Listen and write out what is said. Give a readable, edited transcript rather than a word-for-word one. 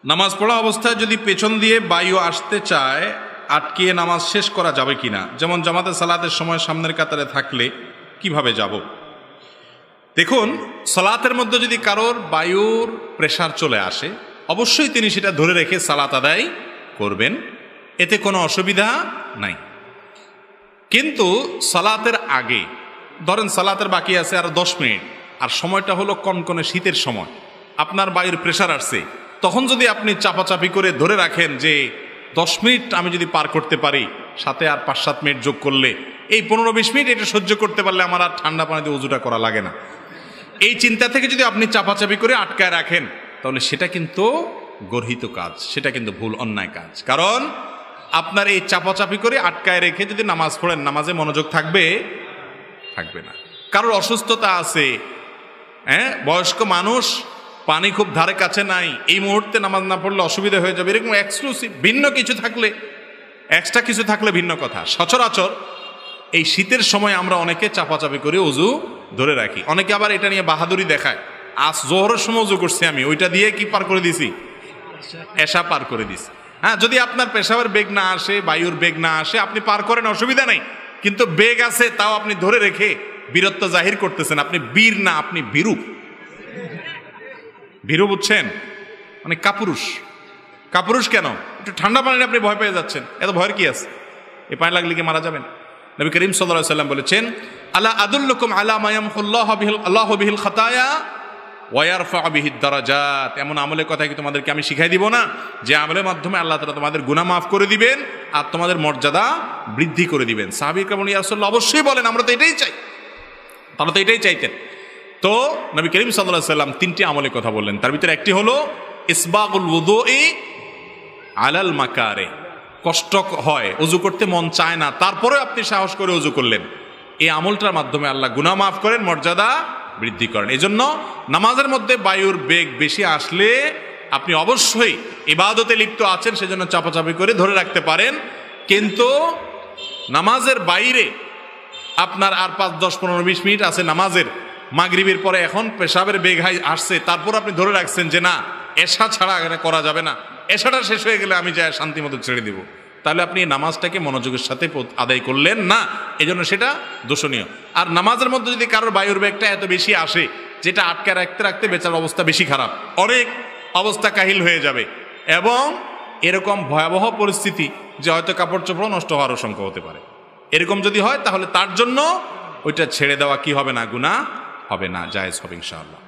নামাজ পড়া অবস্থায় যদি পেছন দিয়ে বায়ু আসতে চায় আটকিয়ে নামাজ শেষ করা যাবে কিনা, যেমন জামাতে সালাতের সময় সামনের কাতারে থাকলে কিভাবে যাব? দেখুন, সালাতের মধ্যে যদি কারোর বায়ুর প্রেসার চলে আসে অবশ্যই তিনি সেটা ধরে রেখে সালাত আদায় করবেন, এতে কোনো অসুবিধা নাই। কিন্তু সালাতের আগে ধরেন সালাতের বাকি আছে আর 10 মিনিট, আর সময়টা হলো কনকনে শীতের সময়, আপনার বায়ুর প্রেসার আসছে, তখন যদি আপনি চাপাচাপি করে ধরে রাখেন যে 10 মিনিট আমি যদি পার করতে পারি, সাথে আর 5-7 মিনিট যোগ করলে এই 15-20 মিনিট এটা সহ্য করতে পারলে আমার আর ঠান্ডা পানিতে ওযুটা করা লাগে না, এই চিন্তা থেকে যদি আপনি চাপাচাপি করে আটকায় রাখেন তাহলে সেটা কিন্তু গর্হিত কাজ, সেটা কিন্তু ভুল অন্যায় কাজ। কারণ আপনার এই চাপাচাপি করে আটকায় রেখে যদি নামাজ পড়েন নামাজে মনোযোগ থাকবে না। কারোর অসুস্থতা আছে, বয়স্ক মানুষ, পানি খুব ধারে কাছে নাই, এই মুহূর্তে নামাজ না পড়লে অসুবিধা হয়ে যাবে, এরকম এক্সক্লুসিভ ভিন্ন কিছু থাকলে, এক্সট্রা কিছু থাকলে ভিন্ন কথা। সচরাচর এই শীতের সময় আমরা অনেকে চাপাচাপি করে ওযু ধরে রাখি, অনেকে আবার এটা নিয়ে বাহাদুরি দেখায়, আজ জোহরের সময় ওযু করছি আমি, ওইটা দিয়ে কি পার করে দিছি, এশা পার করে দিছি। হ্যাঁ, যদি আপনার পেশাবের বেগ না আসে, বায়ুর বেগ না আসে, আপনি পার করেন, অসুবিধা নেই। কিন্তু বেগ আছে তাও আপনি ধরে রেখে বীরত্ব জাহির করতেছেন, আপনি বীর না, আপনি ভীরু। ভীরু বুঝছেন, মানে কাপুরুষ। কাপুরুষ কেন? একটু ঠান্ডা পানিতে আপনি ভয় পেয়ে যাচ্ছেন, এত ভয়ের কি আছে? এই পানি লাগলে কি মারা যাবেন? নবী করিম সাল্লাল্লাহু আলাইহি ওয়াসাল্লাম বলেছেন, আলা আদুল্লুকুম আলা মা ইয়ামহুল্লাহু বিহিল খাতায়া ওয়া ইয়ারফা'ু বিহিদ দারাজাত। এমন আমলের কথা কি তোমাদেরকে আমি শিখাই দিব না, যে আমলের মাধ্যমে আল্লাহ তাআলা তোমাদের গুনাহ মাফ করে দিবেন আর তোমাদের মর্যাদা বৃদ্ধি করে দিবেন। সাহাবীরা বলেন, ইয়া রাসূলুল্লাহ, অবশ্যই বলেন, আমরা তো এটাই চাই। তারা তো এটাই চাইতেন। তো নবী করিম সাল্লাল্লাহু আলাইহি ওয়াসাল্লাম 3টি আমলের কথা বললেন, তার ভিতরে একটি হলো ইসবাগুল ওযুই আলাল মাকারে। কষ্ট হয়, ওযু করতে মন চায় না, তারপরে আপনি সাহস করে ওযু করলেন, এই আমলটার মাধ্যমে আল্লাহ গুনাহ মাফ করেন, মর্যাদা বৃদ্ধি করেন। এজন্য নামাজের মধ্যে বায়ুর বেগ বেশি আসলে আপনি অবশ্যই ইবাদতে লিপ্ত আছেন, সেজন্য চাপাচাপি করে ধরে রাখতে পারেন। কিন্তু নামাজের বাইরে আপনার আর 5, 10, 15, 20 মিনিট আছে নামাজের, মাগরিবের পরে এখন পেশাবের বেগ আসছে, তারপর আপনি ধরে রাখছেন যে না, এশা ছাড়া এখানে করা যাবে না, এশাটা শেষ হয়ে গেলে আমি যাই শান্তি মতো ছেড়ে দিব, তাহলে আপনি নামাজটাকে মনোযোগের সাথে আদায় করলেন না, এজন্য সেটা দোষণীয়। আর নামাজের মধ্যে যদি কারোর বায়ুর বেগটা এত বেশি আসে, যেটা আটকে রাখতে রাখতে বেচার অবস্থা বেশি খারাপ, অনেক অবস্থা কাহিল হয়ে যাবে, এবং এরকম ভয়াবহ পরিস্থিতি যে হয়তো কাপড় চোপড় নষ্ট হওয়ার আশঙ্কা হতে পারে, এরকম যদি হয় তাহলে তার জন্য ওইটা ছেড়ে দেওয়া কি হবে না, গুনাহ হবে না, জায়েজ হবে ইনশাআল্লাহ।